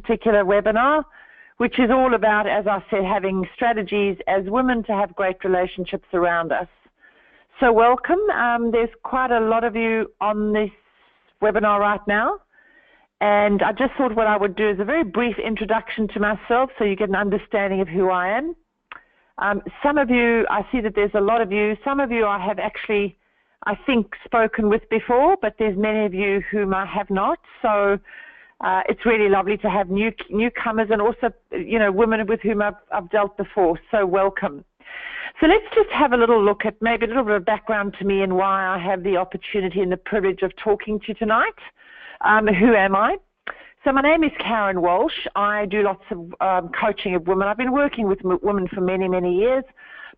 particular webinar, which is all about, as I said, having strategies as women to have great relationships around us. So welcome. There's quite a lot of you on this webinar right now. And I just thought what I would do is a very brief introduction to myself so you get an understanding of who I am. Some of you, I see that there's a lot of you. Some of you I have actually, I think, spoken with before, but there's many of you whom I have not. So it's really lovely to have newcomers and also, you know, women with whom I've dealt before. So welcome. So let's just have a little look at maybe a little bit of background to me and why I have the opportunity and the privilege of talking to you tonight. Who am I? So my name is Caryn Walsh. I do lots of coaching of women. I've been working with women for many, many years,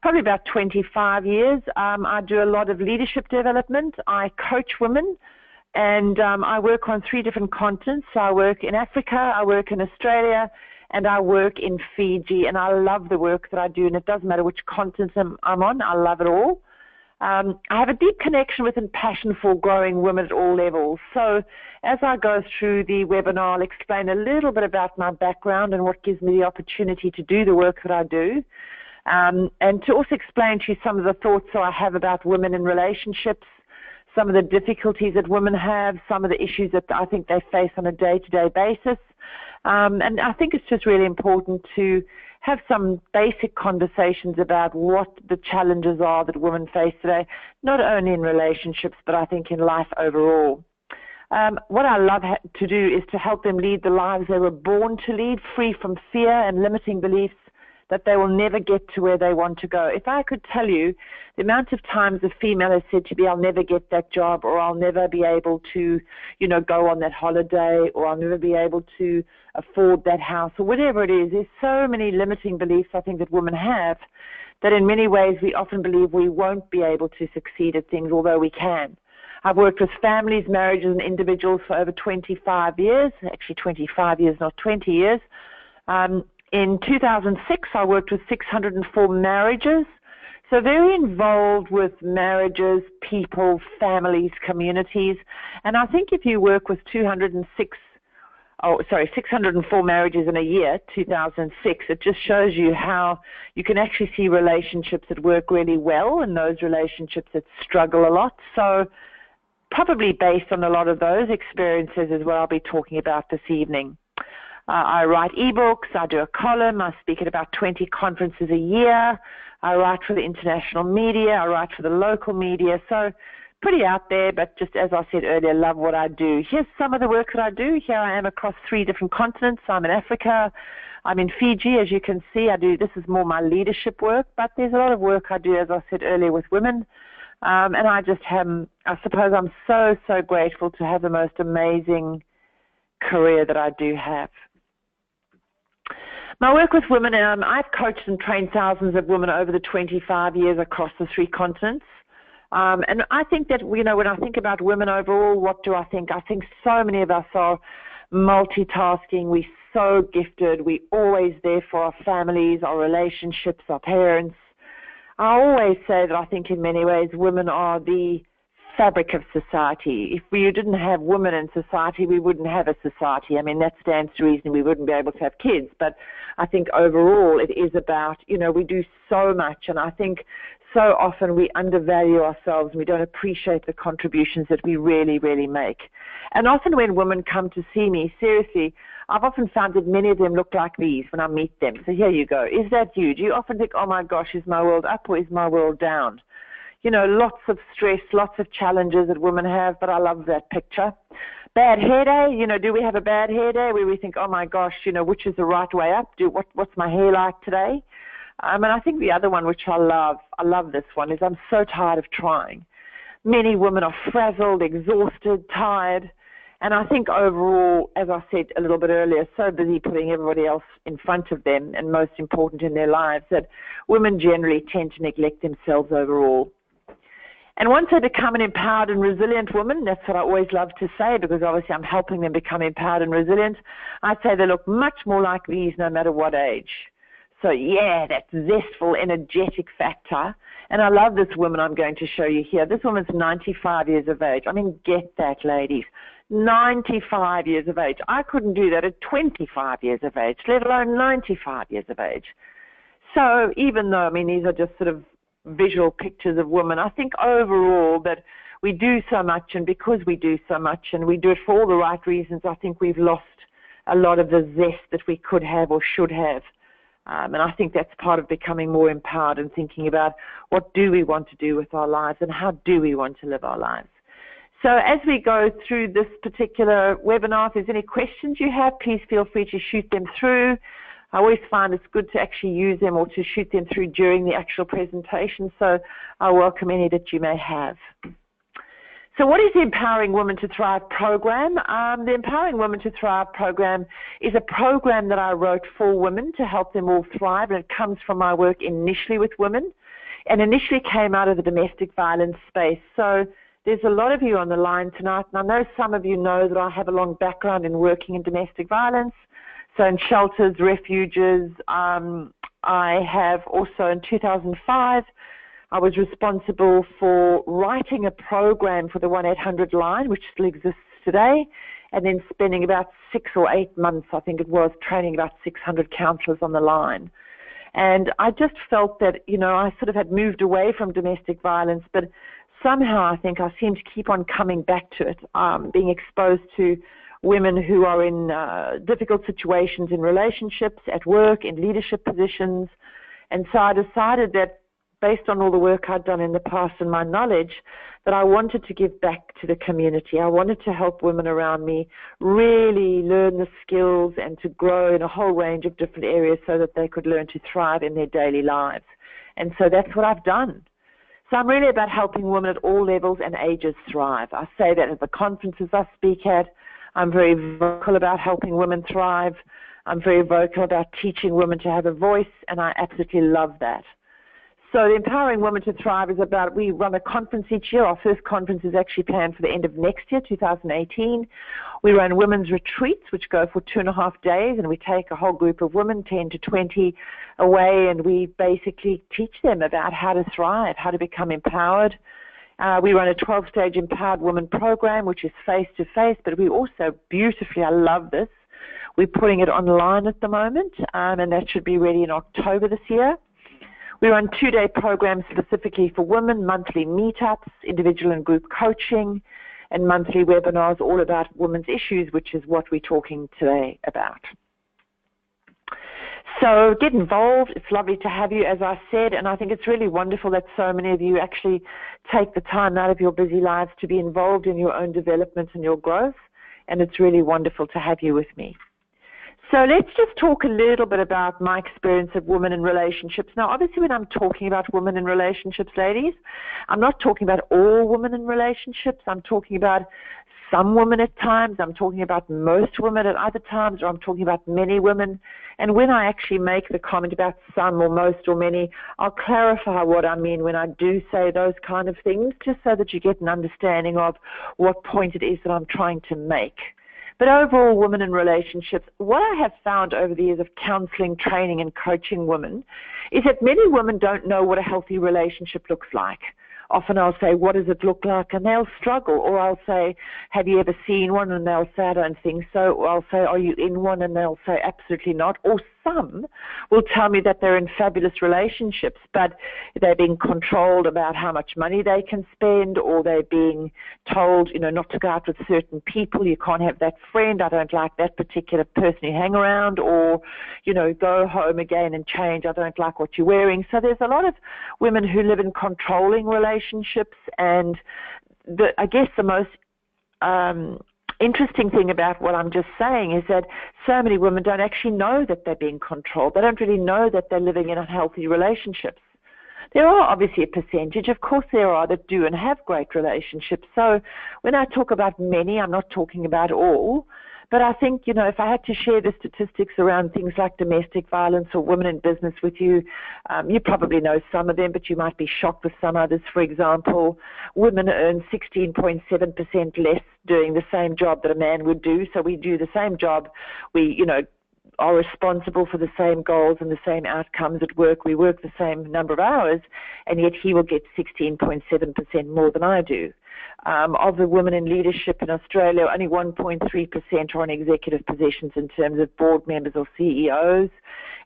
probably about 25 years. I do a lot of leadership development. I coach women, and I work on 3 different continents. So I work in Africa, I work in Australia, and I work in Fiji. And I love the work that I do, and it doesn't matter which continent I'm on. I love it all. I have a deep connection with and passion for growing women at all levels. So as I go through the webinar, I'll explain a little bit about my background and what gives me the opportunity to do the work that I do, and to also explain to you some of the thoughts that I have about women in relationships, some of the difficulties that women have, some of the issues that I think they face on a day-to-day basis. And I think it's just really important to have some basic conversations about what the challenges are that women face today, not only in relationships, but I think in life overall. What I love to do is to help them lead the lives they were born to lead, free from fear and limiting beliefs that they will never get to where they want to go. If I could tell you the amount of times a female has said to me, I'll never get that job, or I'll never be able to, you know, go on that holiday, or I'll never be able to afford that house, or whatever it is. There's so many limiting beliefs I think that women have that in many ways we often believe we won't be able to succeed at things, although we can. I've worked with families, marriages, and individuals for over 25 years, actually 25 years, not 20 years. In 2006, I worked with 604 marriages, so very involved with marriages, people, families, communities. And I think if you work with 604 marriages in a year, 2006, it just shows you how you can actually see relationships that work really well and those relationships that struggle a lot. So probably based on a lot of those experiences is what I'll be talking about this evening. I write ebooks, I do a column, I speak at about 20 conferences a year, I write for the international media, I write for the local media, so pretty out there, but just as I said earlier, love what I do. Here's some of the work that I do. Here I am across 3 different continents. I'm in Africa, I'm in Fiji, as you can see. This is more my leadership work, but there's a lot of work I do, as I said earlier, with women. And I suppose I'm so, so grateful to have the most amazing career that I do have. My work with women, I've coached and trained thousands of women over the 25 years across the 3 continents. And I think that, you know, when I think about women overall, what do I think? I think so many of us are multitasking. We're so gifted. We're always there for our families, our relationships, our parents. I always say that I think in many ways women are the fabric of society. If we didn't have women in society, we wouldn't have a society. I mean, that stands to reason we wouldn't be able to have kids. But I think overall it is about, you know, we do so much, and I think so often we undervalue ourselves and we don't appreciate the contributions that we really, really make. And often when women come to see me, seriously, I've often found that many of them look like these when I meet them. So here you go. Is that you? Do you often think, oh my gosh, is my world up or is my world down? You know, lots of stress, lots of challenges that women have, but I love that picture. Bad hair day, you know, do we have a bad hair day where we think, oh my gosh, you know, which is the right way up? What's my hair like today? And I think the other one, which I love this one, is I'm so tired of trying. Many women are frazzled, exhausted, tired, and I think overall, as I said a little bit earlier, so busy putting everybody else in front of them and most important in their lives that women generally tend to neglect themselves overall. And once they become an empowered and resilient woman, that's what I always love to say, because obviously I'm helping them become empowered and resilient, I'd say they look much more like these no matter what age. So yeah, that zestful, energetic factor. And I love this woman I'm going to show you here. This woman's 95 years of age. I mean, get that, ladies. 95 years of age. I couldn't do that at 25 years of age, let alone 95 years of age. So even though, I mean, these are just sort of visual pictures of women, I think overall that we do so much, and because we do so much and we do it for all the right reasons, I think we've lost a lot of the zest that we could have or should have. And I think that's part of becoming more empowered and thinking about what do we want to do with our lives and how do we want to live our lives. So as we go through this particular webinar, if there's any questions you have, please feel free to shoot them through. I always find it's good to actually use them or to shoot them through during the actual presentation, so I welcome any that you may have. So what is the Empowering Women to Thrive program? The Empowering Women to Thrive program is a program that I wrote for women to help them all thrive, and it comes from my work initially with women and initially came out of the domestic violence space. So there's a lot of you on the line tonight, and I know some of you know that I have a long background in working in domestic violence, so in shelters, refuges. I have also in 2005, I was responsible for writing a program for the 1-800 line, which still exists today, and then spending about 6 or 8 months, I think it was, training about 600 counselors on the line. And I just felt that, you know, I sort of had moved away from domestic violence, but somehow I think I seem to keep on coming back to it, being exposed to women who are in difficult situations in relationships, at work, in leadership positions. And so I decided that based on all the work I'd done in the past and my knowledge, that I wanted to give back to the community. I wanted to help women around me really learn the skills and to grow in a whole range of different areas so that they could learn to thrive in their daily lives. And so that's what I've done. So I'm really about helping women at all levels and ages thrive. I say that at the conferences I speak at. I'm very vocal about helping women thrive. I'm very vocal about teaching women to have a voice, and I absolutely love that. So the Empowering Women to Thrive is about, we run a conference each year. Our first conference is actually planned for the end of next year, 2018. We run women's retreats, which go for 2.5 days, and we take a whole group of women, 10 to 20, away, and we basically teach them about how to thrive, how to become empowered. We run a 12-stage Empowered Women program, which is face-to-face, but we also beautifully, I love this, we're putting it online at the moment, and that should be ready in October this year. We run 2-day programs specifically for women, monthly meetups, individual and group coaching, and monthly webinars all about women's issues, which is what we're talking today about. So get involved. It's lovely to have you, as I said, and I think it's really wonderful that so many of you actually take the time out of your busy lives to be involved in your own development and your growth, and it's really wonderful to have you with me. So let's just talk a little bit about my experience of women in relationships. Now, obviously, when I'm talking about women in relationships, ladies, I'm not talking about all women in relationships. I'm talking about some women at times. I'm talking about most women at other times, or I'm talking about many women. And when I actually make the comment about some or most or many, I'll clarify what I mean when I do say those kind of things, just so that you get an understanding of what point it is that I'm trying to make. But overall, women in relationships, what I have found over the years of counseling, training, and coaching women is that many women don't know what a healthy relationship looks like. Often I'll say, what does it look like? And they'll struggle. Or I'll say, have you ever seen one? And they'll say, I don't think so. Or I'll say, are you in one? And they'll say, absolutely not. Or some will tell me that they're in fabulous relationships, but they're being controlled about how much money they can spend, or they're being told, you know, not to go out with certain people. You can't have that friend. I don't like that particular person you hang around, or, you know, go home again and change. I don't like what you're wearing. So there's a lot of women who live in controlling relationships, and I guess the most interesting thing about what I'm just saying is that so many women don't actually know that they're being controlled. They don't really know that they're living in unhealthy relationships. There are obviously a percentage, of course there are, that do and have great relationships. So when I talk about many, I'm not talking about all. But I think, you know, if I had to share the statistics around things like domestic violence or women in business with you, you probably know some of them, but you might be shocked with some others. For example, women earn 16.7% less doing the same job that a man would do. So we do the same job. We, you know, are responsible for the same goals and the same outcomes at work. We work the same number of hours, and yet he will get 16.7% more than I do. Of the women in leadership in Australia, only 1.3% are in executive positions in terms of board members or CEOs.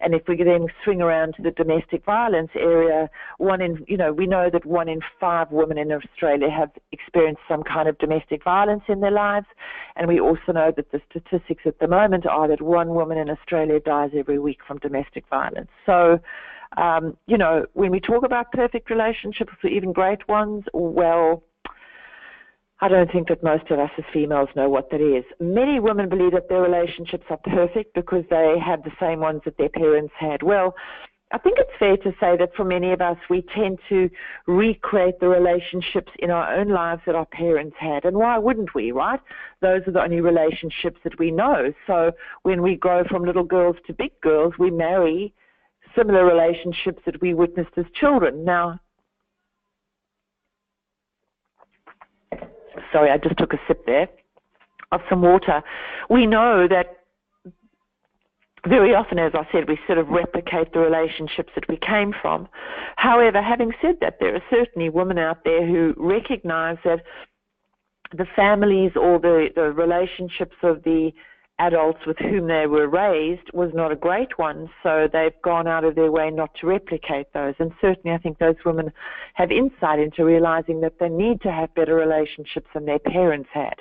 And if we then swing around to the domestic violence area, we know that 1 in 5 women in Australia have experienced some kind of domestic violence in their lives. And we also know that the statistics at the moment are that 1 woman in Australia dies every week from domestic violence. So, when we talk about perfect relationships or even great ones, well, I don't think that most of us as females know what that is. Many women believe that their relationships are perfect because they have the same ones that their parents had. Well, I think it's fair to say that for many of us, we tend to recreate the relationships in our own lives that our parents had. And why wouldn't we, right? Those are the only relationships that we know. So when we grow from little girls to big girls, we marry similar relationships that we witnessed as children. Now, sorry, I just took a sip there of some water. We know that very often, as I said, we sort of replicate the relationships that we came from. However, having said that, there are certainly women out there who recognize that the families or the relationships of the adults with whom they were raised was not a great one, so they've gone out of their way not to replicate those. And certainly I think those women have insight into realizing that they need to have better relationships than their parents had,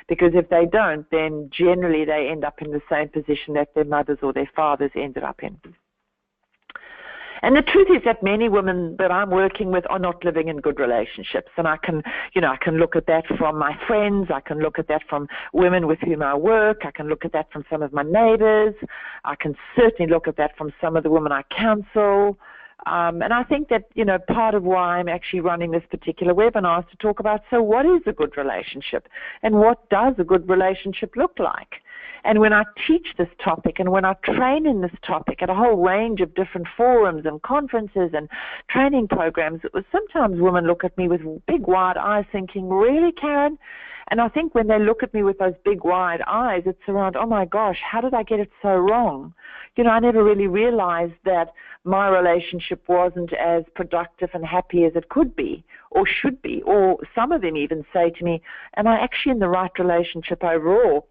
because if they don't, then generally they end up in the same position that their mothers or their fathers ended up in. And the truth is that many women that I'm working with are not living in good relationships. And I can look at that from my friends. I can look at that from women with whom I work. I can look at that from some of my neighbors. I can certainly look at that from some of the women I counsel. And I think that, part of why I'm actually running this particular webinar is to talk about, so what is a good relationship? And what does a good relationship look like? And when I teach this topic and when I train in this topic at a whole range of different forums and conferences and training programs, it was sometimes women look at me with big wide eyes thinking, really, Caryn? And I think when they look at me with those big wide eyes, it's around, oh my gosh, how did I get it so wrong? I never really realized that my relationship wasn't as productive and happy as it could be or should be. Or some of them even say to me, am I actually in the right relationship overall?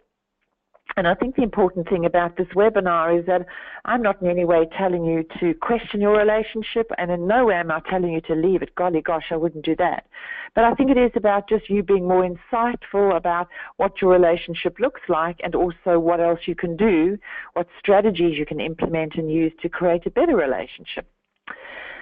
And I think the important thing about this webinar is that I'm not in any way telling you to question your relationship, and in no way am I telling you to leave it. Golly gosh, I wouldn't do that. But I think it is about just you being more insightful about what your relationship looks like and also what else you can do, what strategies you can implement and use to create a better relationship.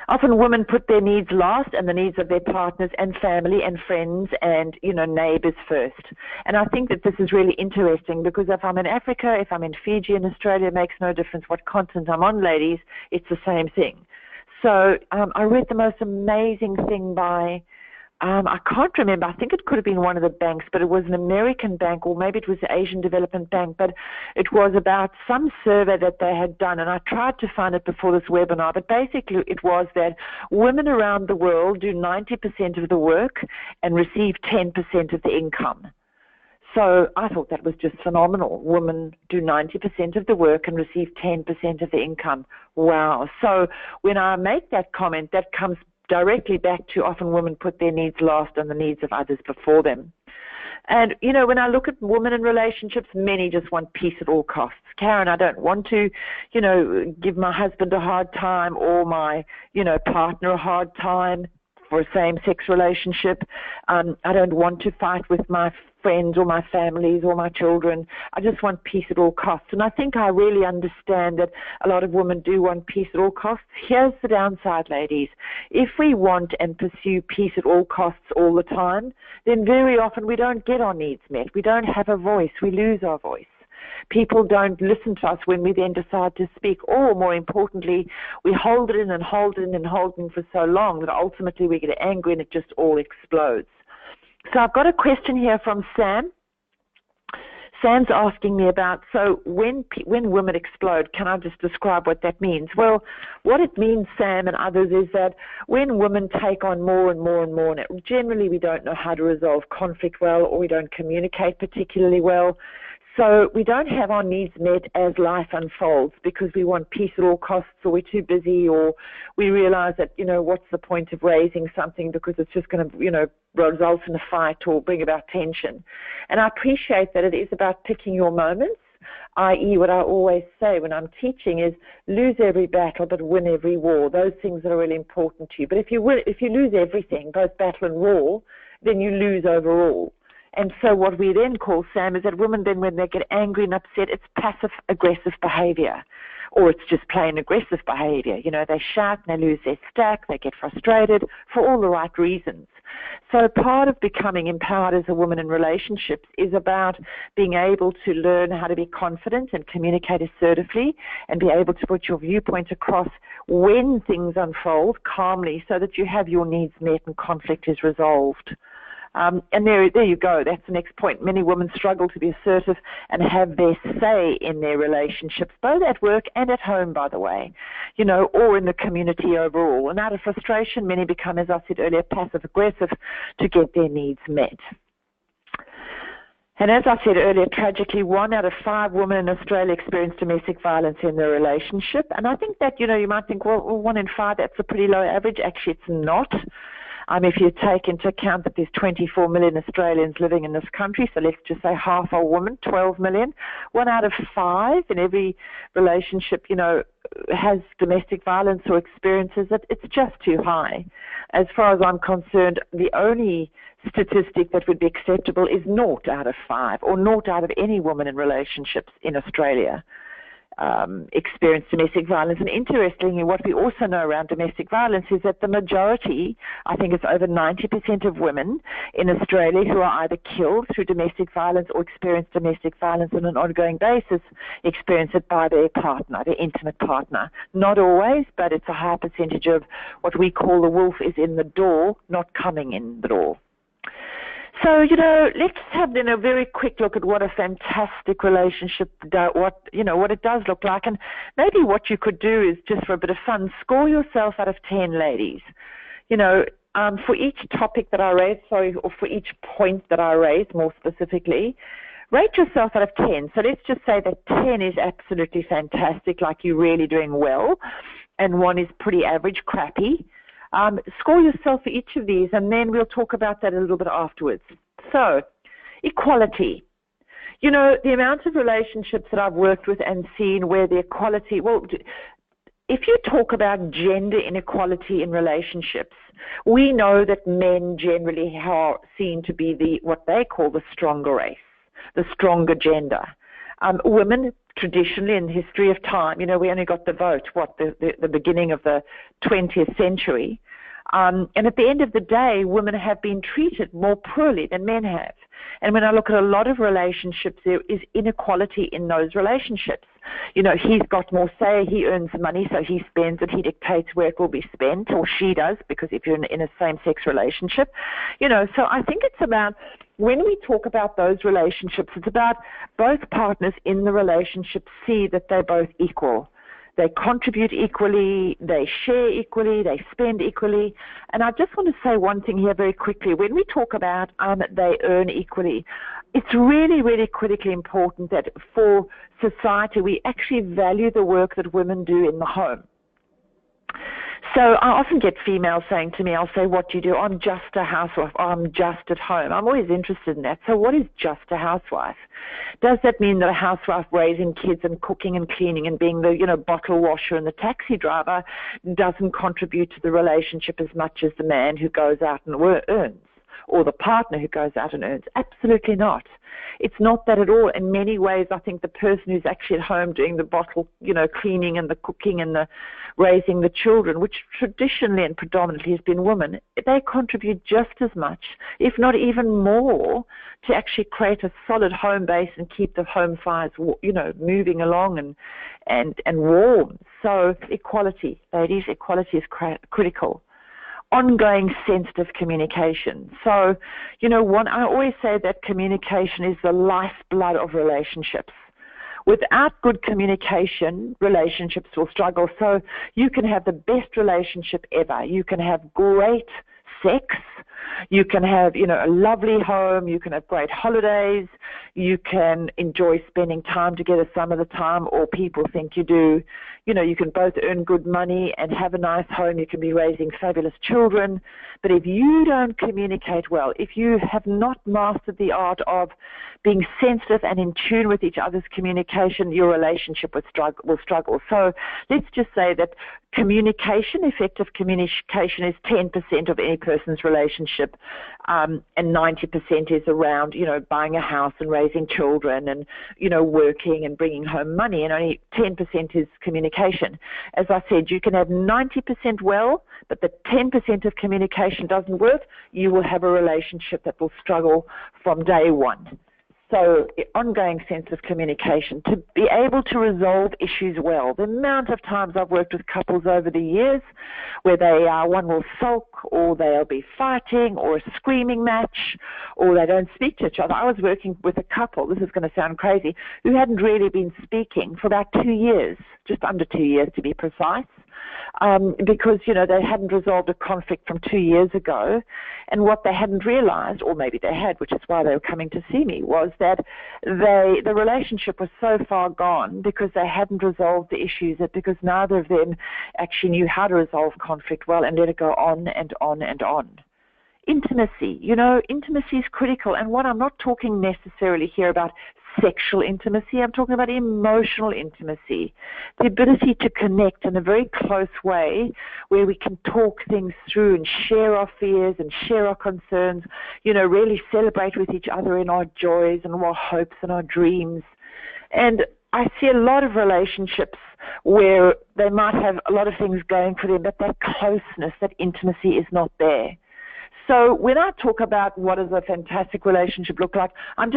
Often women put their needs last and the needs of their partners and family and friends and, neighbors first. And I think that this is really interesting because if I'm in Africa, if I'm in Fiji, in Australia, it makes no difference what continent I'm on, ladies. It's the same thing. So I read the most amazing thing by... I can't remember. I think it could have been one of the banks, but it was an American bank, or maybe it was the Asian Development Bank, but it was about some survey that they had done, and I tried to find it before this webinar, but basically it was that women around the world do 90% of the work and receive 10% of the income. So I thought that was just phenomenal. Women do 90% of the work and receive 10% of the income. Wow. So when I make that comment, that comes directly back to often women put their needs last and the needs of others before them. And, when I look at women in relationships, many just want peace at all costs. Caryn, I don't want to, give my husband a hard time or my, partner a hard time for a same-sex relationship. I don't want to fight with my friends or my families or my children. I just want peace at all costs. And I think I really understand that a lot of women do want peace at all costs. Here's the downside, ladies. If we want and pursue peace at all costs all the time, then very often we don't get our needs met. We don't have a voice. We lose our voice. People don't listen to us when we then decide to speak, or more importantly, we hold it in and hold it in and hold it in for so long that ultimately we get angry and it just all explodes. So I've got a question here from Sam. Sam's asking me about, so when women explode, can I just describe what that means? Well, what it means, Sam and others, is that when women take on more and more and more, and generally we don't know how to resolve conflict well, or we don't communicate particularly well. So we don't have our needs met as life unfolds because we want peace at all costs, or we're too busy, or we realize that, what's the point of raising something because it's just going to, result in a fight or bring about tension. And I appreciate that it is about picking your moments, i.e. what I always say when I'm teaching is lose every battle but win every war. Those things that are really important to you. But if you lose everything, both battle and war, then you lose overall. And so what we then call, Sam, is that women then, when they get angry and upset, it's passive-aggressive behavior, or it's just plain aggressive behavior. They shout and they lose their stack, they get frustrated for all the right reasons. So part of becoming empowered as a woman in relationships is about being able to learn how to be confident and communicate assertively and be able to put your viewpoint across when things unfold calmly so that you have your needs met and conflict is resolved. And there you go. That's the next point. Many women struggle to be assertive and have their say in their relationships, both at work and at home, by the way, or in the community overall. And out of frustration, many become, as I said earlier, passive-aggressive to get their needs met. And as I said earlier, tragically, 1 out of 5 women in Australia experience domestic violence in their relationship. And I think that, you might think, well, 1 in 5, that's a pretty low average. Actually, it's not. If you take into account that there's 24 million Australians living in this country, so let's just say half are women, 12 million, 1 out of 5 in every relationship, has domestic violence or experiences it. It's just too high. As far as I'm concerned, the only statistic that would be acceptable is 0 out of 5, or 0 out of any woman in relationships in Australia experience domestic violence. And interestingly, what we also know around domestic violence is that the majority, I think it's over 90% of women in Australia who are either killed through domestic violence or experience domestic violence on an ongoing basis, experience it by their partner, their intimate partner. Not always, but it's a high percentage of what we call the wolf is in the door, not coming in the door. So, let's have then a very quick look at what a fantastic relationship, what it does look like. And maybe what you could do is, just for a bit of fun, score yourself out of 10, ladies. For each topic that I raise, or for each point that I raise more specifically, rate yourself out of 10. So let's just say that 10 is absolutely fantastic, like you're really doing well, and 1 is pretty average, crappy. Score yourself for each of these, and then we'll talk about that a little bit afterwards. So, equality. The amount of relationships that I've worked with and seen where the equality, if you talk about gender inequality in relationships, we know that men generally are seen to be what they call the stronger race, the stronger gender. Women, traditionally in the history of time, we only got the vote, the beginning of the 20th century. And at the end of the day, women have been treated more poorly than men have. And when I look at a lot of relationships, there is inequality in those relationships. He's got more say, he earns money, so he spends it, he dictates where it will be spent, or she does, because if you're in a same-sex relationship. So I think it's about, when we talk about those relationships, it's about both partners in the relationship see that they're both equal. They contribute equally, they share equally, they spend equally. And I just want to say one thing here very quickly. When we talk about they earn equally, it's really, really critically important that for society we actually value the work that women do in the home. So I often get females saying to me, I'll say, what do you do? I'm just a housewife. I'm just at home. I'm always interested in that. So what is just a housewife? Does that mean that a housewife raising kids and cooking and cleaning and being the bottle washer and the taxi driver doesn't contribute to the relationship as much as the man who goes out and earns, or the partner who goes out and earns? Absolutely not. It's not that at all. In many ways, I think the person who's actually at home doing the bottle, cleaning and the cooking and the raising the children, which traditionally and predominantly has been women, they contribute just as much, if not even more, to actually create a solid home base and keep the home fires, moving along and warm. So equality, ladies, equality is critical. Ongoing sensitive communication. So, I always say that communication is the lifeblood of relationships. Without good communication, relationships will struggle. So you can have the best relationship ever. You can have great sex, You can have, a lovely home. You can have great holidays. You can enjoy spending time together some of the time, or people think you do. You can both earn good money and have a nice home. You can be raising fabulous children. But if you don't communicate well, if you have not mastered the art of being sensitive and in tune with each other's communication, your relationship will struggle. So let's just say that effective communication is 10% of any person's relationship, and 90% is around, buying a house and raising children and, working and bringing home money, and only 10% is communication. As I said, you can have 90% well, but the 10% of communication doesn't work, you will have a relationship that will struggle from day one. So ongoing sense of communication, to be able to resolve issues well. The amount of times I've worked with couples over the years where one will sulk, or they'll be fighting, or a screaming match, or they don't speak to each other. I was working with a couple, this is going to sound crazy, who hadn't really been speaking for about 2 years, just under 2 years to be precise. Because, they hadn't resolved a conflict from 2 years ago. And what they hadn't realized, or maybe they had, which is why they were coming to see me, was that the relationship was so far gone because they hadn't resolved the issues, because neither of them actually knew how to resolve conflict well and let it go on and on and on. Intimacy, intimacy is critical. And what I'm not talking necessarily here about sexual intimacy, I'm talking about emotional intimacy, the ability to connect in a very close way where we can talk things through and share our fears and share our concerns, really celebrate with each other in our joys and our hopes and our dreams. And I see a lot of relationships where they might have a lot of things going for them, but that closeness, that intimacy is not there. So when I talk about what does a fantastic relationship look like, I'm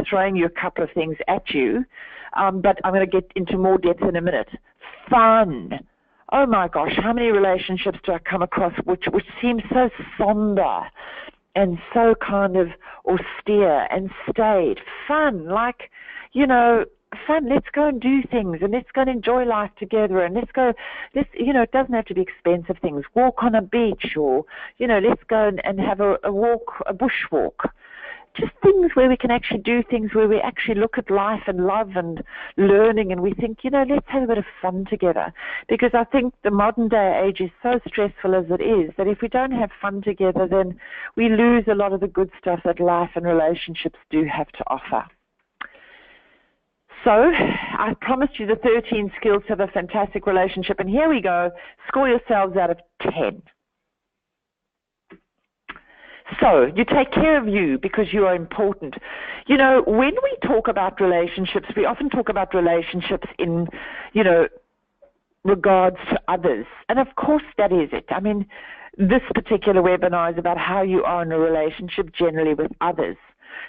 throwing you a couple of things at you, but I'm going to get into more depth in a minute. Fun. Oh my gosh, how many relationships do I come across which seem so somber and so kind of austere and staid? Fun, fun, let's go and do things, and let's go and enjoy life together, and it doesn't have to be expensive things. Walk on a beach, or, let's go and have a bush walk. Just things where we can actually do things where we actually look at life and love and learning, and we think, let's have a bit of fun together. Because I think the modern day age is so stressful as it is, that if we don't have fun together, then we lose a lot of the good stuff that life and relationships do have to offer. So I promised you the 13 skills to have a fantastic relationship, and here we go. Score yourselves out of 10. So you take care of you because you are important. When we talk about relationships, we often talk about relationships in, regards to others. And of course that is it. I mean, this particular webinar is about how you are in a relationship generally with others.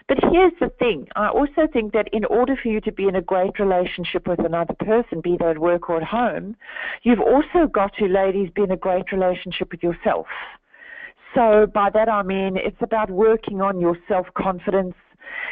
But here's the thing. I also think that in order for you to be in a great relationship with another person, be that at work or at home, you've also got to, ladies, be in a great relationship with yourself. So by that I mean it's about working on your self-confidence.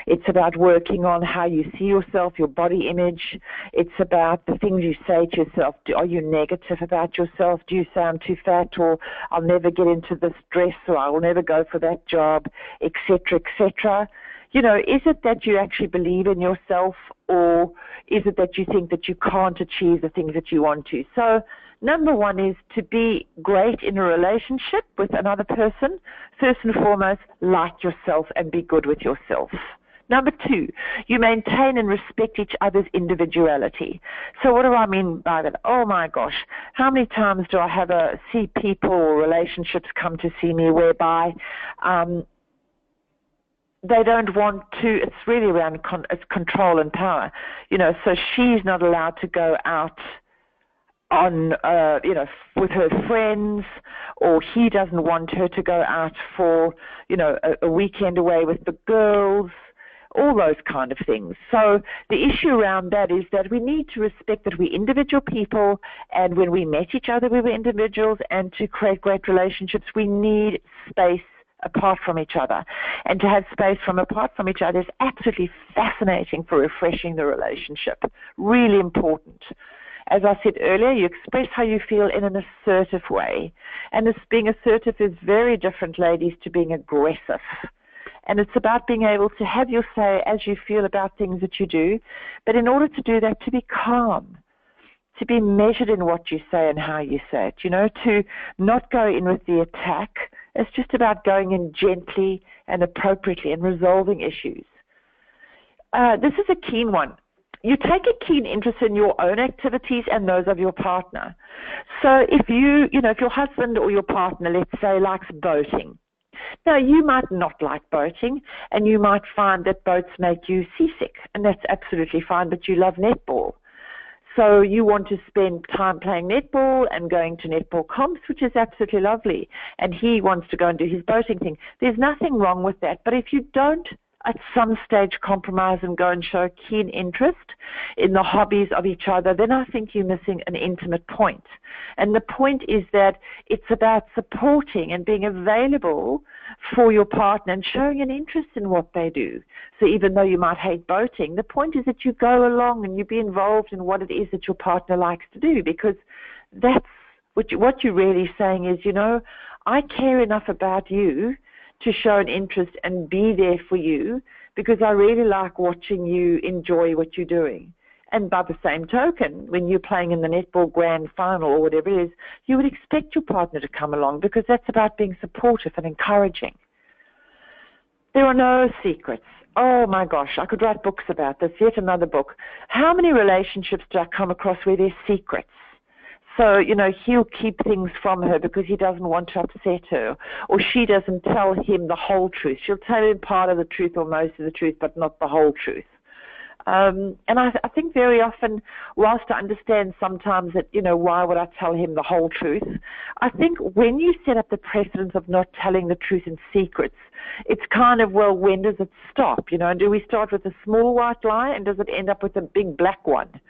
It's about working on how you see yourself, your body image. It's about the things you say to yourself. Are you negative about yourself? Do you say I'm too fat, or I'll never get into this dress, or I will never go for that job, etc., etc.? Is it that you actually believe in yourself, or is it that you think that you can't achieve the things that you want to? So number one is to be great in a relationship with another person. First and foremost, like yourself and be good with yourself. Number two, you maintain and respect each other's individuality. So what do I mean by that? Oh my gosh, how many times do I see people or relationships come to see me whereby they don't want to, it's really around it's control and power. So she's not allowed to go out on, with her friends, or he doesn't want her to go out for, a weekend away with the girls, all those kind of things. So the issue around that is that we need to respect that we're individual people, and when we met each other, we were individuals, and to create great relationships, we need space apart from each other. And to have space apart from each other is absolutely fascinating for refreshing the relationship. Really important. As I said earlier, you express how you feel in an assertive way. And this being assertive is very different, ladies, to being aggressive. And it's about being able to have your say as you feel about things that you do. But in order to do that, to be calm, to be measured in what you say and how you say it, to not go in with the attack. It's just about going in gently and appropriately and resolving issues. This is a keen one. You take a keen interest in your own activities and those of your partner. So if if your husband or your partner, let's say, likes boating. Now, you might not like boating, and you might find that boats make you seasick, and that's absolutely fine, but you love netball. So you want to spend time playing netball and going to netball comps, which is absolutely lovely, and he wants to go and do his boating thing. There's nothing wrong with that, but if you don't at some stage compromise and go and show keen interest in the hobbies of each other, then I think you're missing an intimate point. And the point is that it's about supporting and being available for your partner and showing an interest in what they do. So even though you might hate boating, the point is that you go along and you be involved in what it is that your partner likes to do, because that's what you're really saying is, I care enough about you to show an interest and be there for you, because I really like watching you enjoy what you're doing. And by the same token, when you're playing in the netball grand final or whatever it is, you would expect your partner to come along, because that's about being supportive and encouraging. There are no secrets. Oh my gosh, I could write books about this, yet another book. How many relationships do I come across where there's secrets? So, he'll keep things from her because he doesn't want to upset her, or she doesn't tell him the whole truth. She'll tell him part of the truth or most of the truth, but not the whole truth. And I think very often, whilst I understand sometimes that, why would I tell him the whole truth? I think when you set up the precedence of not telling the truth in secrets, it's kind of, well, when does it stop? And do we start with a small white lie, and does it end up with a big black one?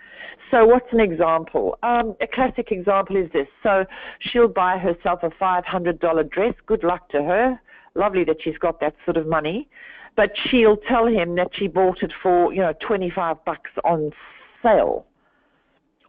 So what's an example? A classic example is this. So she'll buy herself a $500 dress. Good luck to her. Lovely that she's got that sort of money. But she'll tell him that she bought it for, $25 on sale.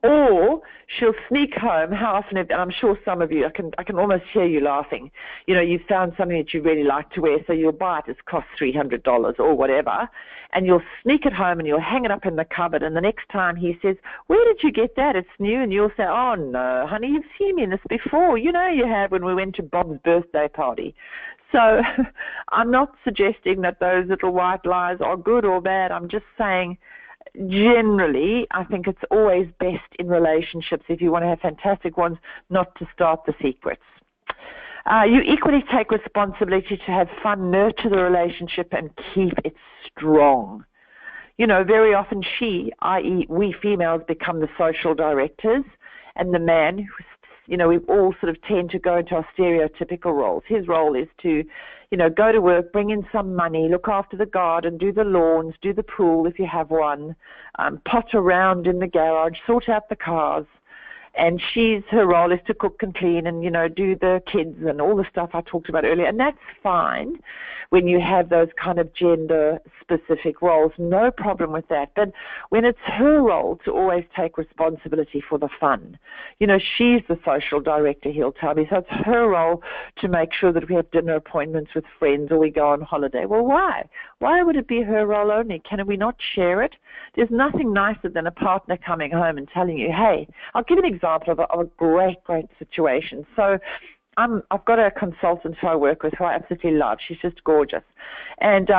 Or she'll sneak home. How often, and I'm sure some of you, I can almost hear you laughing. You've found something that you really like to wear, so you'll buy it. It costs $300 or whatever, and you'll sneak it home and you'll hang it up in the cupboard. And the next time he says, "Where did you get that? It's new." And you'll say, "Oh no, honey, you've seen me in this before. You have when we went to Bob's birthday party." So I'm not suggesting that those little white lies are good or bad. I'm just saying, generally, I think it's always best in relationships, if you want to have fantastic ones, not to start the secrets. You equally take responsibility to have fun, nurture the relationship, and keep it strong. Very often she, i.e. we females, become the social directors, and the man, we all sort of tend to go into our stereotypical roles. His role is to, go to work, bring in some money, look after the garden, do the lawns, do the pool if you have one, pot around in the garage, sort out the cars. And her role is to cook and clean and, do the kids and all the stuff I talked about earlier. And that's fine when you have those kind of gender-specific roles. No problem with that. But when it's her role to always take responsibility for the fun, she's the social director, he'll tell me. So it's her role to make sure that we have dinner appointments with friends or we go on holiday. Well, why? Why would it be her role only? Can we not share it? There's nothing nicer than a partner coming home and telling you, hey, I'll give an example of a great situation. So I've got a consultant who I work with who I absolutely love. She's just gorgeous. And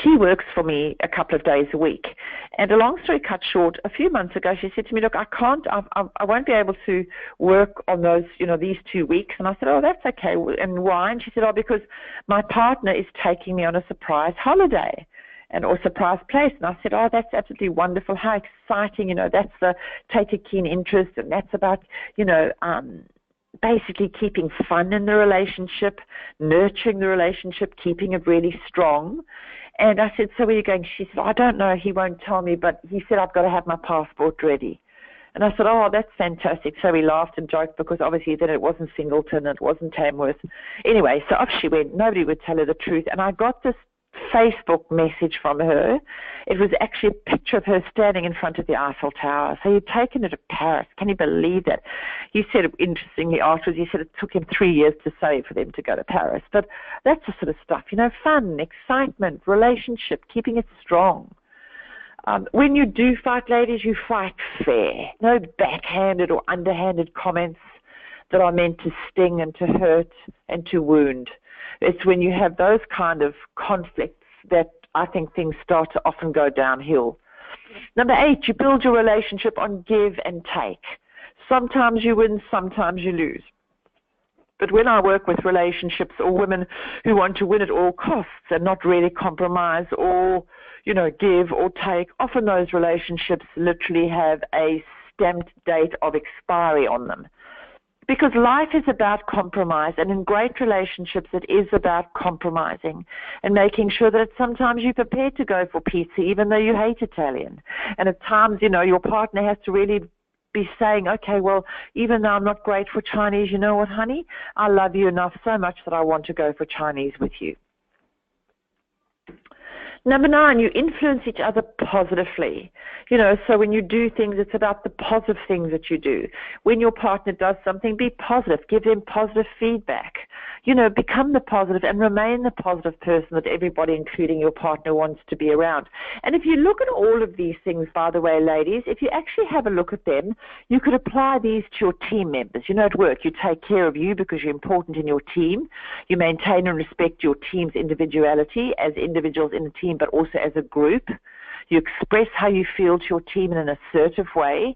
she works for me a couple of days a week. And a long story cut short, a few months ago, she said to me, look, I won't be able to work on those, these 2 weeks. And I said, oh, that's okay. And why? And she said, oh, because my partner is taking me on a surprise holiday or surprise place. And I said, oh, that's absolutely wonderful. How exciting. That's the take a keen interest. And that's about, basically keeping fun in the relationship, nurturing the relationship, keeping it really strong. And I said, so where are you going? She said, I don't know. He won't tell me, but he said I've got to have my passport ready. And I said, oh, that's fantastic. So we laughed and joked because obviously then it wasn't Singleton, it wasn't Tamworth. Anyway, so off she went. Nobody would tell her the truth. And I got this Facebook message from her. It was actually a picture of her standing in front of the Eiffel Tower. So you'd taken her to Paris. Can you believe that? He said, interestingly afterwards, he said it took him 3 years to save for them to go to Paris. But that's the sort of stuff, fun, excitement, relationship, keeping it strong. When you do fight, ladies, you fight fair. No backhanded or underhanded comments that are meant to sting and to hurt and to wound. It's when you have those kind of conflicts that I think things start to often go downhill. Number 8, you build your relationship on give and take. Sometimes you win, sometimes you lose. But when I work with relationships or women who want to win at all costs and not really compromise or, give or take, often those relationships literally have a stamped date of expiry on them. Because life is about compromise, and in great relationships it is about compromising and making sure that sometimes you're prepared to go for pizza even though you hate Italian. And at times, your partner has to really be saying, okay, well, even though I'm not great for Chinese, you know what, honey? I love you enough so much that I want to go for Chinese with you. Number 9, you influence each other positively. So when you do things, it's about the positive things that you do. When your partner does something, be positive. Give them positive feedback. Become the positive and remain the positive person that everybody, including your partner, wants to be around. And if you look at all of these things, by the way, ladies, if you actually have a look at them, you could apply these to your team members. At work, you take care of you because you're important in your team. You maintain and respect your team's individuality as individuals in the team, but also as a group. You express how you feel to your team in an assertive way.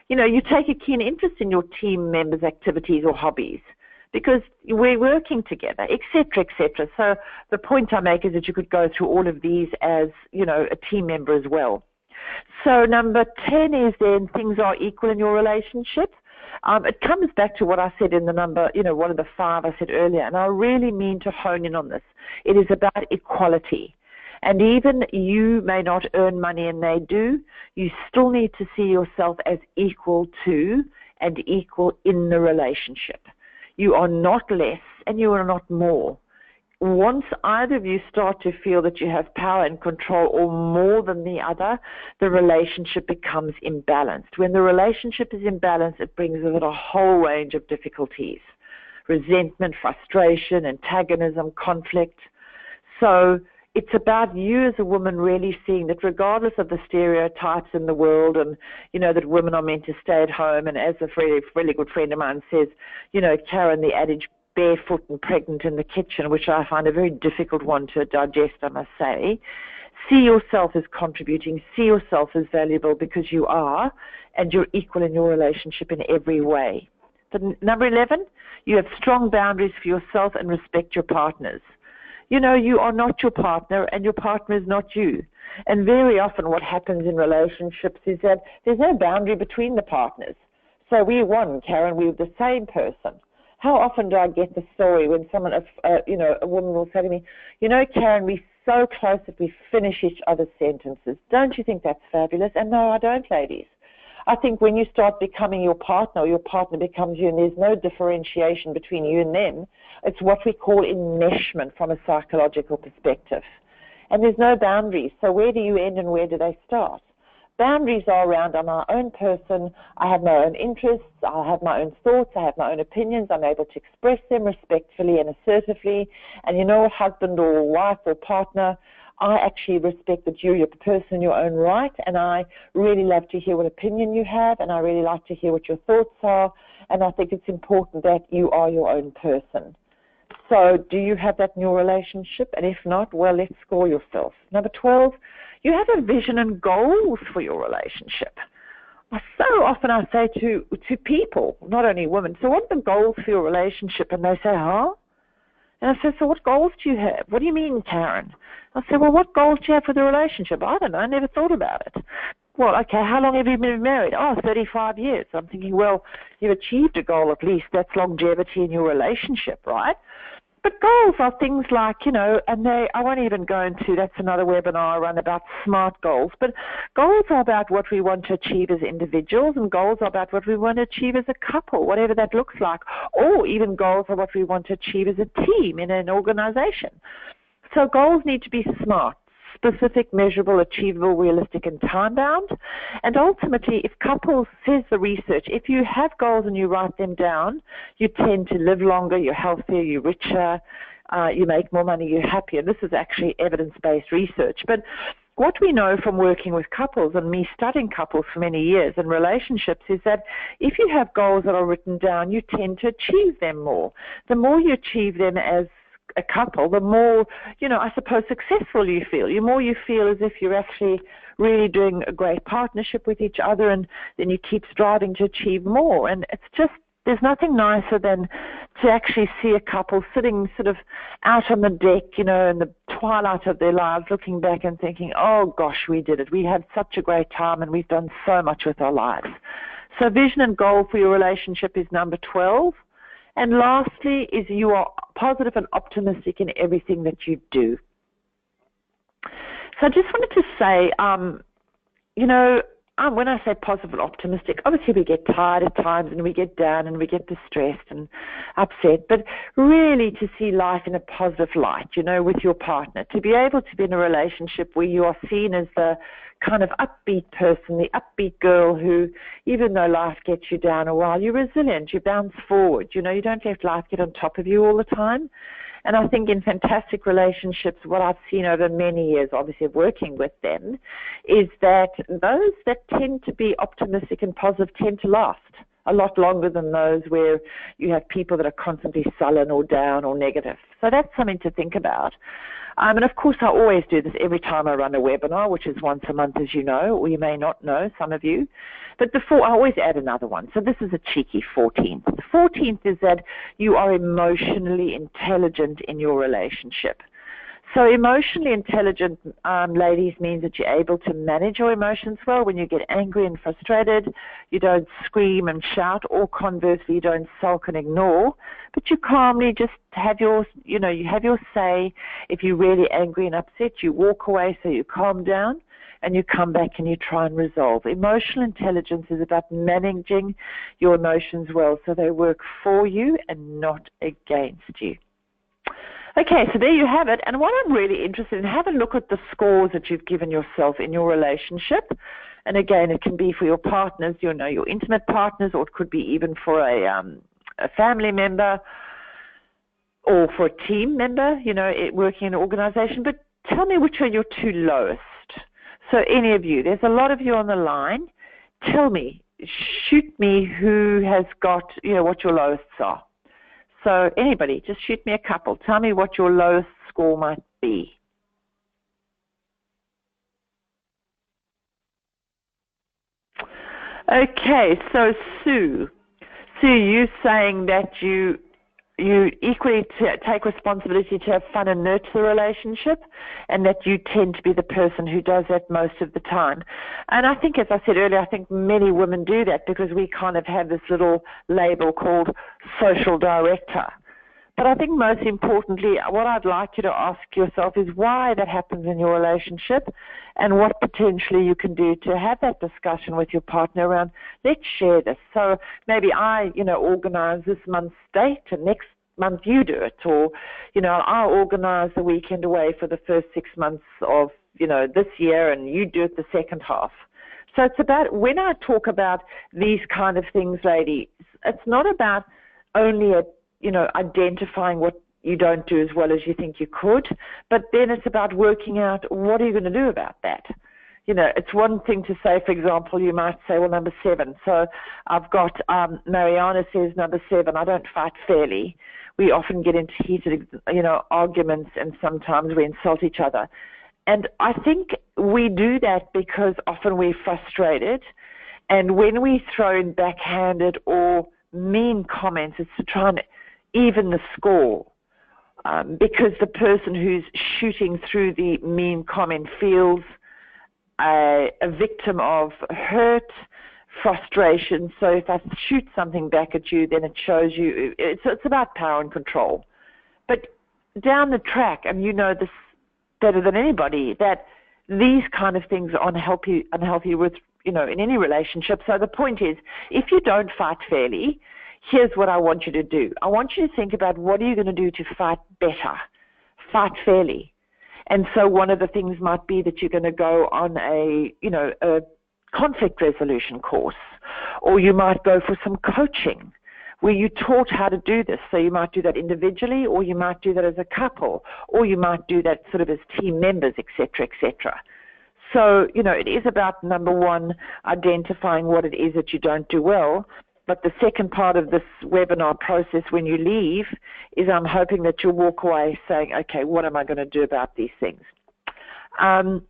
You take a keen interest in your team members' activities or hobbies because we're working together, etc., etc. So the point I make is that you could go through all of these as, a team member as well. So number 10 is then things are equal in your relationship. It comes back to what I said in the number, one of the 5 I said earlier, and I really mean to hone in on this. It is about equality. And even you may not earn money and they do, you still need to see yourself as equal to and equal in the relationship. You are not less and you are not more. Once either of you start to feel that you have power and control or more than the other, the relationship becomes imbalanced. When the relationship is imbalanced, it brings with it a whole range of difficulties. Resentment, frustration, antagonism, conflict. So it's about you as a woman really seeing that regardless of the stereotypes in the world and, that women are meant to stay at home. And as a really good friend of mine says, Caryn, the adage, barefoot and pregnant in the kitchen, which I find a very difficult one to digest, I must say. See yourself as contributing. See yourself as valuable because you are, and you're equal in your relationship in every way. But number 11, you have strong boundaries for yourself and respect your partners. You are not your partner and your partner is not you. And very often what happens in relationships is that there's no boundary between the partners. So we're one, Caryn, we're the same person. How often do I get the story when someone, a woman will say to me, Caryn, we're so close that we finish each other's sentences. Don't you think that's fabulous? And no, I don't, ladies. I think when you start becoming your partner or your partner becomes you and there's no differentiation between you and them, it's what we call enmeshment from a psychological perspective. And there's no boundaries. So where do you end and where do they start? Boundaries are around, I'm my own person, I have my own interests, I have my own thoughts, I have my own opinions, I'm able to express them respectfully and assertively. And husband or wife or partner, I actually respect that you're a person in your own right, and I really love to hear what opinion you have, and I really like to hear what your thoughts are, and I think it's important that you are your own person. So do you have that in your relationship? And if not, well, let's score yourself. Number 12, you have a vision and goals for your relationship. So often I say to people, not only women, so what are the goals for your relationship? And they say, huh? And I say, so what goals do you have? What do you mean, Caryn? I say, well, what goals do you have for the relationship? I don't know. I never thought about it. Well, okay, how long have you been married? 35 years. I'm thinking, well, you've achieved a goal at least. That's longevity in your relationship, right? But goals are things like, and I won't even go into, that's another webinar I run about SMART goals, but goals are about what we want to achieve as individuals, and goals are about what we want to achieve as a couple, whatever that looks like, or even goals are what we want to achieve as a team in an organization. So goals need to be smart, specific, measurable, achievable, realistic, and time-bound. And ultimately, if couples, says the research, if you have goals and you write them down, you tend to live longer, you're healthier, you're richer, you make more money, you're happier. This is actually evidence-based research. But what we know from working with couples and me studying couples for many years and relationships is that if you have goals that are written down, you tend to achieve them more. The more you achieve them as a couple, the more, I suppose, successful you feel. The more you feel as if you're actually really doing a great partnership with each other, and then you keep striving to achieve more. And it's just, there's nothing nicer than to actually see a couple sitting sort of out on the deck, in the twilight of their lives, looking back and thinking, oh gosh, we did it. We had such a great time and we've done so much with our lives. So vision and goal for your relationship is number 12. And lastly is you are positive and optimistic in everything that you do. So I just wanted to say, when I say positive and optimistic, obviously we get tired at times and we get down and we get distressed and upset, but really to see life in a positive light, with your partner, to be able to be in a relationship where you are seen as the kind of upbeat person, the upbeat girl who, even though life gets you down a while, you're resilient, you bounce forward, you don't let life get on top of you all the time. And I think in fantastic relationships, what I've seen over many years, obviously, of working with them, is that those that tend to be optimistic and positive tend to last a lot longer than those where you have people that are constantly sullen or down or negative. So that's something to think about. And of course, I always do this every time I run a webinar, which is once a month, as you know, or you may not know, some of you. But I always add another one. So this is a cheeky 14th. The 14th is that you are emotionally intelligent in your relationship. So emotionally intelligent, ladies, means that you're able to manage your emotions well. When you get angry and frustrated, you don't scream and shout, or conversely, you don't sulk and ignore, but you calmly just have your, you have your say. If you're really angry and upset, you walk away, so you calm down, and you come back and you try and resolve. Emotional intelligence is about managing your emotions well, so they work for you and not against you. Okay, so there you have it. And what I'm really interested in, have a look at the scores that you've given yourself in your relationship. And again, it can be for your partners, your intimate partners, or it could be even for a family member or for a team member, working in an organization. But tell me which are your two lowest. So any of you, there's a lot of you on the line. Tell me, shoot me who has got, what your lowest are. So anybody, just shoot me a couple. Tell me what your lowest score might be. Okay, so Sue, you saying that you equally take responsibility to have fun and nurture the relationship, and that you tend to be the person who does that most of the time. And I think, as I said earlier, I think many women do that because we kind of have this little label called social director. But I think most importantly, what I'd like you to ask yourself is why that happens in your relationship, and what potentially you can do to have that discussion with your partner around, let's share this. So maybe I, organize this month's date, and next month you do it. Or, I'll organize the weekend away for the first 6 months of, this year, and you do it the second half. So it's about, when I talk about these kind of things, ladies, it's not about only identifying what you don't do as well as you think you could, but then it's about working out what are you going to do about that. It's one thing to say, for example, you might say, well, number 7. So I've got, Mariana says number 7, I don't fight fairly. We often get into heated, arguments, and sometimes we insult each other. And I think we do that because often we're frustrated, and when we throw in backhanded or mean comments, it's to try and even the score, because the person who's shooting through the mean comment feels a victim of hurt, frustration. So if I shoot something back at you, then it shows you, it's about power and control. But down the track, and you know this better than anybody, that these kind of things are unhealthy with, in any relationship. So the point is, if you don't fight fairly, here's what I want you to do. I want you to think about what are you going to do to fight better, fight fairly. And so one of the things might be that you're going to go on a conflict resolution course, or you might go for some coaching where you taught how to do this. So you might do that individually, or you might do that as a couple, or you might do that sort of as team members, etc., etc. So, it is about, number one, identifying what it is that you don't do well. But the second part of this webinar process when you leave is I'm hoping that you'll walk away saying, okay, what am I going to do about these things? And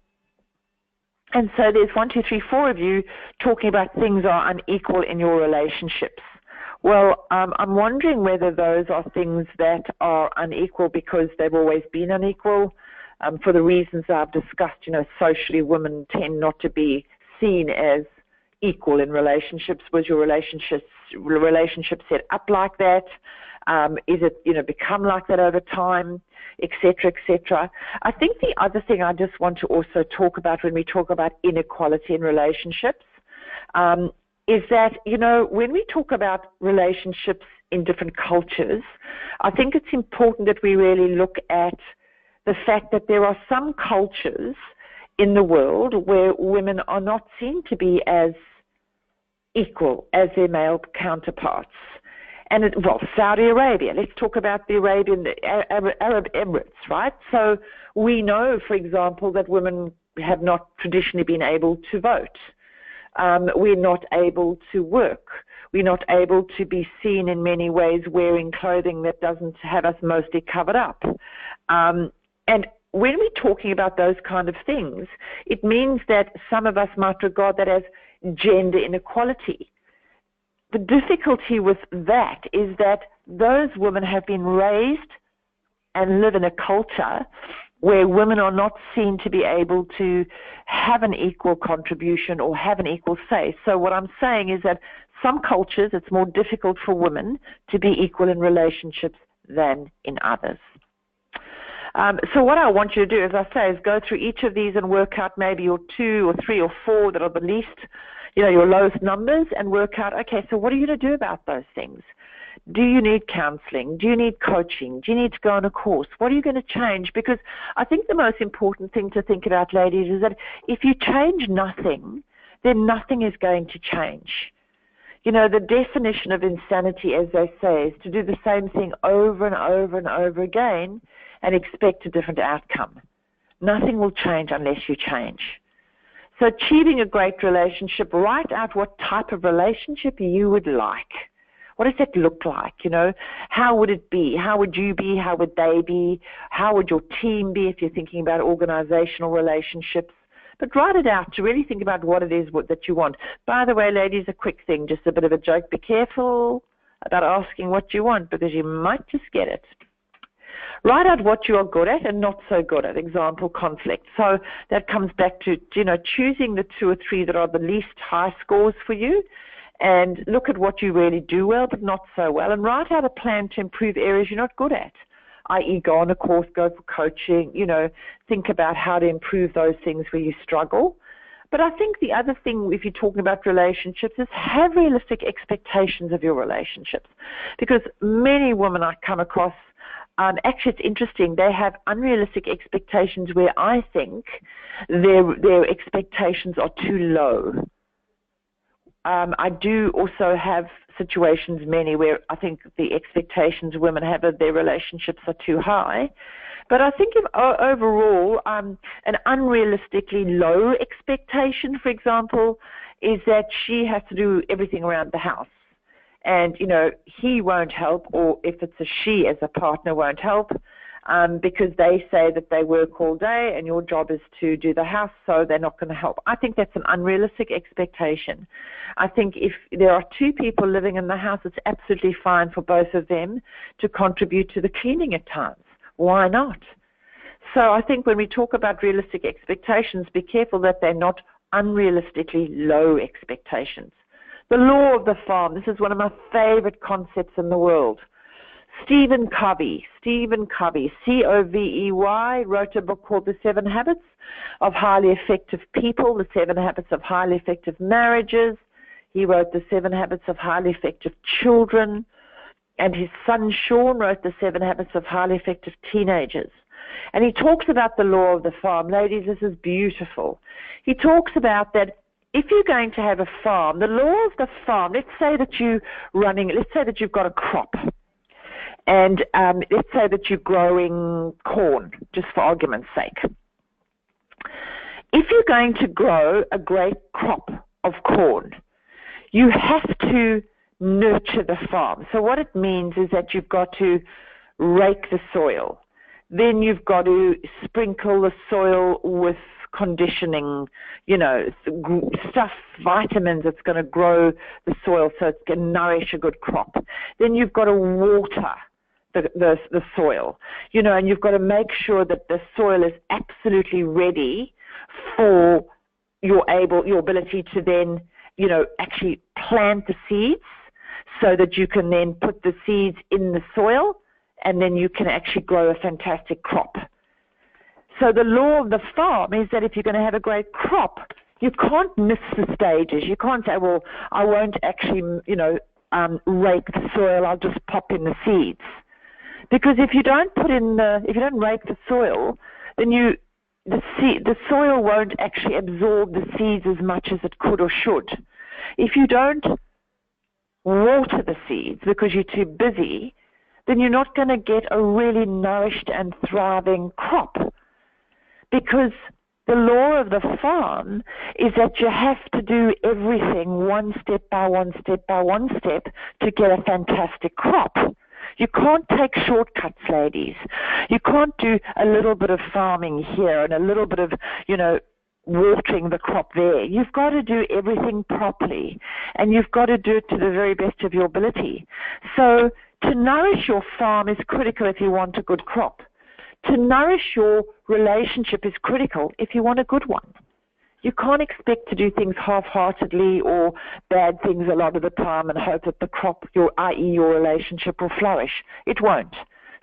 so there's 1, 2, 3, 4 of you talking about things are unequal in your relationships. Well, I'm wondering whether those are things that are unequal because they've always been unequal. For the reasons I've discussed, socially women tend not to be seen as equal in relationships. Was your relationship set up like that? Is it, become like that over time, et cetera, I think the other thing I just want to also talk about when we talk about inequality in relationships is that, when we talk about relationships in different cultures, I think it's important that we really look at the fact that there are some cultures in the world where women are not seen to be as equal as their male counterparts. And Saudi Arabia, let's talk about the Arab Emirates, right? So we know, for example, that women have not traditionally been able to vote. We're not able to work. We're not able to be seen in many ways wearing clothing that doesn't have us mostly covered up. And when we're talking about those kind of things, it means that some of us might regard that as gender inequality. The difficulty with that is that those women have been raised and live in a culture where women are not seen to be able to have an equal contribution or have an equal say. So what I'm saying is that some cultures, it's more difficult for women to be equal in relationships than in others. So what I want you to do, as I say, is go through each of these and work out maybe your 2 or 3 or 4 that are the least, your lowest numbers, and work out, okay, so what are you going to do about those things? Do you need counseling? Do you need coaching? Do you need to go on a course? What are you going to change? Because I think the most important thing to think about, ladies, is that if you change nothing, then nothing is going to change. The definition of insanity, as they say, is to do the same thing over and over and over again and expect a different outcome. Nothing will change unless you change. So achieving a great relationship, write out what type of relationship you would like. What does that look like? How would it be? How would you be? How would they be? How would your team be if you're thinking about organizational relationships? But write it out to really think about what it is that you want. By the way, ladies, a quick thing, just a bit of a joke. Be careful about asking what you want because you might just get it. Write out what you are good at and not so good at. Example, conflict. So that comes back to, choosing the 2 or 3 that are the least high scores for you and look at what you really do well but not so well and write out a plan to improve areas you're not good at, i.e. go on a course, go for coaching, think about how to improve those things where you struggle. But I think the other thing, if you're talking about relationships, is have realistic expectations of your relationships. Because many women I come across, actually it's interesting, they have unrealistic expectations where I think their expectations are too low. I do also have situations, many, where I think the expectations women have of their relationships are too high. But I think overall, an unrealistically low expectation, for example, is that she has to do everything around the house. And, he won't help, or if it's a she as a partner won't help, because they say that they work all day and your job is to do the house, so they're not going to help. I think that's an unrealistic expectation. I think if there are 2 people living in the house, it's absolutely fine for both of them to contribute to the cleaning at times. Why not? So I think when we talk about realistic expectations, be careful that they're not unrealistically low expectations. The law of the farm, this is one of my favorite concepts in the world. Stephen Covey, C-O-V-E-Y, wrote a book called The 7 Habits of Highly Effective People, The 7 Habits of Highly Effective Marriages. He wrote The 7 Habits of Highly Effective Children. And his son, Sean, wrote The 7 Habits of Highly Effective Teenagers. And he talks about the law of the farm. Ladies, this is beautiful. He talks about that if you're going to have a farm, the law of the farm, let's say that you've got a crop. And let's say that you're growing corn, just for argument's sake. If you're going to grow a great crop of corn, you have to nurture the farm. So what it means is that you've got to rake the soil. Then you've got to sprinkle the soil with conditioning, stuff, vitamins that's going to grow the soil so it can nourish a good crop. Then you've got to water the soil, and you've got to make sure that the soil is absolutely ready for your ability to then, actually plant the seeds so that you can then put the seeds in the soil and then you can actually grow a fantastic crop. So the law of the farm is that if you're going to have a great crop, you can't miss the stages. You can't say, well, I won't actually, rake the soil, I'll just pop in the seeds. Because if you don't rake the soil, then the soil won't actually absorb the seeds as much as it could or should. If you don't water the seeds because you're too busy, then you're not going to get a really nourished and thriving crop. Because the law of the farm is that you have to do everything one step by one step by one step to get a fantastic crop. You can't take shortcuts, ladies. You can't do a little bit of farming here and a little bit of, watering the crop there. You've got to do everything properly, and you've got to do it to the very best of your ability. So to nourish your farm is critical if you want a good crop. To nourish your relationship is critical if you want a good one. You can't expect to do things half-heartedly or bad things a lot of the time and hope that the crop, i.e. your relationship, will flourish. It won't.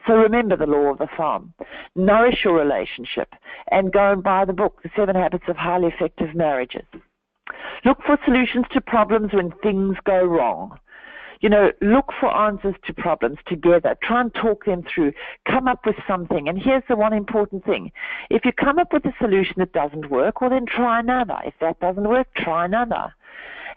So remember the law of the farm. Nourish your relationship and go and buy the book, The 7 Habits of Highly Effective Marriages. Look for solutions to problems when things go wrong. Look for answers to problems together. Try and talk them through. Come up with something. And here's the one important thing. If you come up with a solution that doesn't work, well, then try another. If that doesn't work, try another.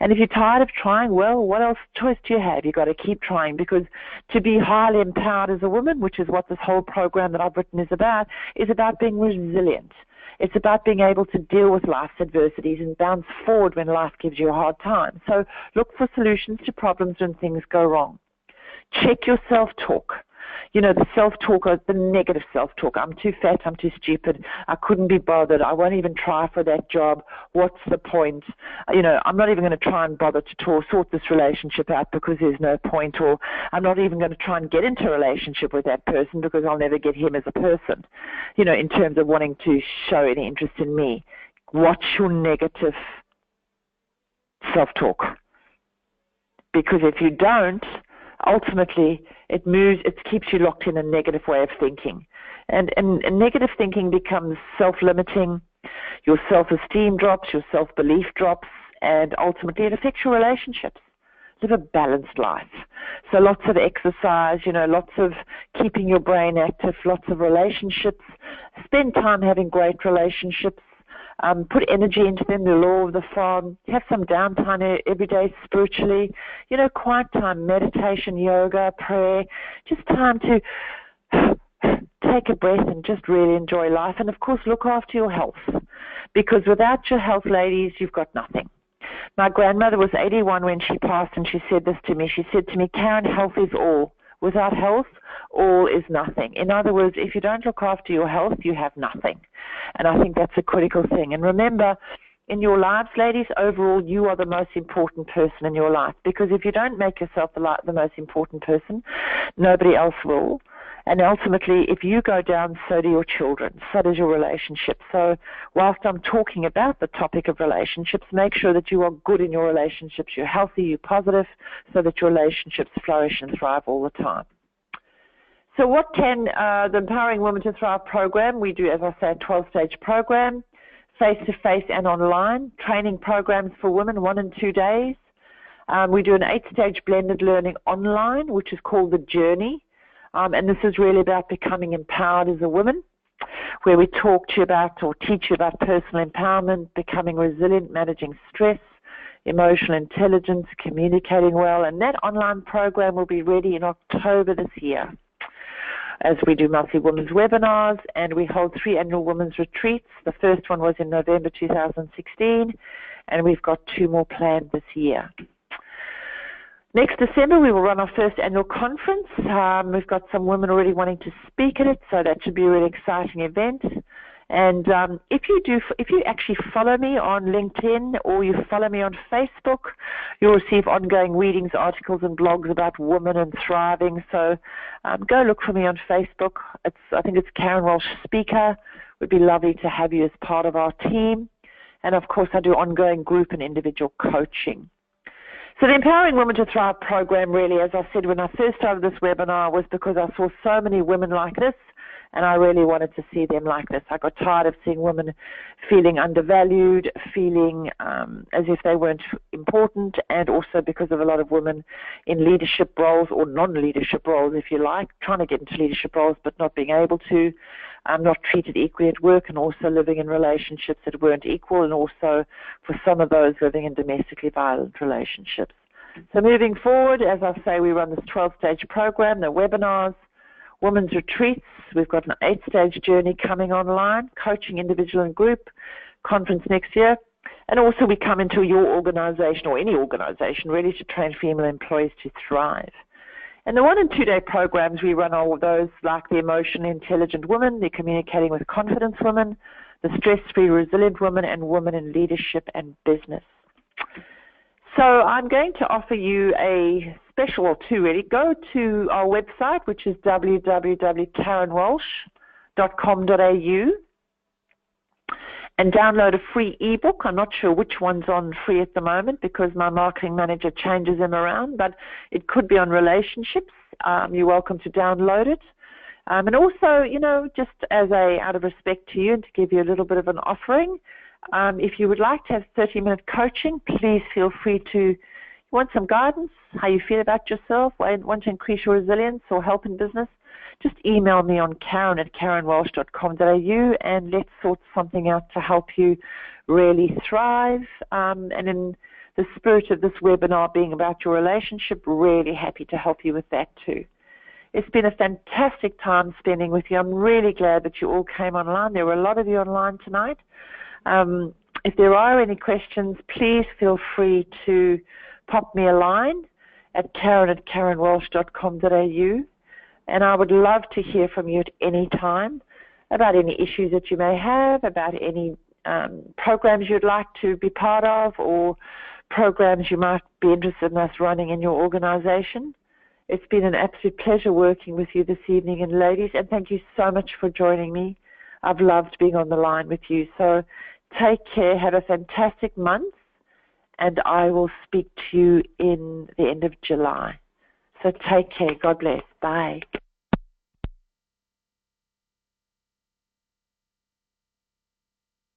And if you're tired of trying, well, what else choice do you have? You've got to keep trying, because to be highly empowered as a woman, which is what this whole program that I've written is about being resilient. It's about being able to deal with life's adversities and bounce forward when life gives you a hard time. So look for solutions to problems when things go wrong. Check your self-talk. The self-talk, the negative self-talk. I'm too fat, I'm too stupid, I couldn't be bothered, I won't even try for that job, what's the point? I'm not even going to try and bother to sort this relationship out because there's no point, or I'm not even going to try and get into a relationship with that person because I'll never get him as a person, in terms of wanting to show any interest in me. Watch your negative self-talk. Because if you don't, ultimately, it keeps you locked in a negative way of thinking. And negative thinking becomes self-limiting, your self-esteem drops, your self-belief drops, and ultimately it affects your relationships. Live a balanced life. So lots of exercise, lots of keeping your brain active, lots of relationships. Spend time having great relationships. Put energy into them, the law of the farm. Have some downtime every day spiritually. Quiet time, meditation, yoga, prayer. Just time to take a breath and just really enjoy life. And, of course, look after your health. Because without your health, ladies, you've got nothing. My grandmother was 81 when she passed, and she said this to me. She said to me, Caryn, health is all. Without health, all is nothing. In other words, if you don't look after your health, you have nothing. And I think that's a critical thing. And remember, in your lives, ladies, overall, you are the most important person in your life. Because if you don't make yourself the most important person, nobody else will. And ultimately, if you go down, so do your children, so does your relationship. So whilst I'm talking about the topic of relationships, make sure that you are good in your relationships, you're healthy, you're positive, so that your relationships flourish and thrive all the time. So what can the Empowering Women to Thrive program, we do, as I say, a 12-stage program, face-to-face and online, training programs for women, 1 and 2 days. We do an 8-stage blended learning online, which is called The Journey. And this is really about becoming empowered as a woman. where we talk to you about or teach you about personal empowerment, becoming resilient, managing stress, emotional intelligence, communicating well. And that online program will be ready in October this year, as we do monthly women's webinars, and we hold 3 annual women's retreats. The first one was in November 2016, and we've got 2 more planned this year. Next December, we will run our first annual conference. We've got some women already wanting to speak at it, so that should be a really exciting event. And if you actually follow me on LinkedIn or you follow me on Facebook, you'll receive ongoing readings, articles, and blogs about women and thriving. So go look for me on Facebook. I think it's Caryn Walsh Speaker. It would be lovely to have you as part of our team. And of course, I do ongoing group and individual coaching. So the Empowering Women to Thrive program, really, as I said when I first started this webinar, was because I saw so many women like this, and I really wanted to see them like this. I got tired of seeing women feeling undervalued, feeling as if they weren't important, and also because of a lot of women in leadership roles or non-leadership roles, if you like, trying to get into leadership roles but not being able to, not treated equally at work, and also living in relationships that weren't equal, and also for some of those living in domestically violent relationships. So moving forward, as I say, we run this 12-stage program, the webinars, women's retreats. We've got an 8-stage journey coming online, coaching individual and group, conference next year. And also we come into your organization or any organization really to train female employees to thrive. And the 1- and 2-day programs we run are those like the emotionally intelligent woman, the communicating with confidence woman, the stress-free resilient woman, and women in leadership and business. So I'm going to offer you a special, or 2 really. Go to our website, which is www.carynwalsh.com.au, and download a free ebook. I'm not sure which one's on free at the moment because my marketing manager changes them around, but it could be on relationships. You're welcome to download it. And also, just as out of respect to you and to give you a little bit of an offering, if you would like to have 30-minute coaching, please feel free to. You want some guidance, how you feel about yourself, want to increase your resilience or help in business, just email me on Caryn@carynwalsh.com.au and let's sort something out to help you really thrive. And in the spirit of this webinar being about your relationship, really happy to help you with that too. It's been a fantastic time spending with you. I'm really glad that you all came online. There were a lot of you online tonight. If there are any questions, please feel free to pop me a line at Caryn@carynwalsh.com.au, and I would love to hear from you at any time about any issues that you may have, about any programs you'd like to be part of, or programs you might be interested in us running in your organization. It's been an absolute pleasure working with you this evening, and ladies, and thank you so much for joining me. I've loved being on the line with you. So take care, have a fantastic month, and I will speak to you in the end of July. So take care. God bless. Bye.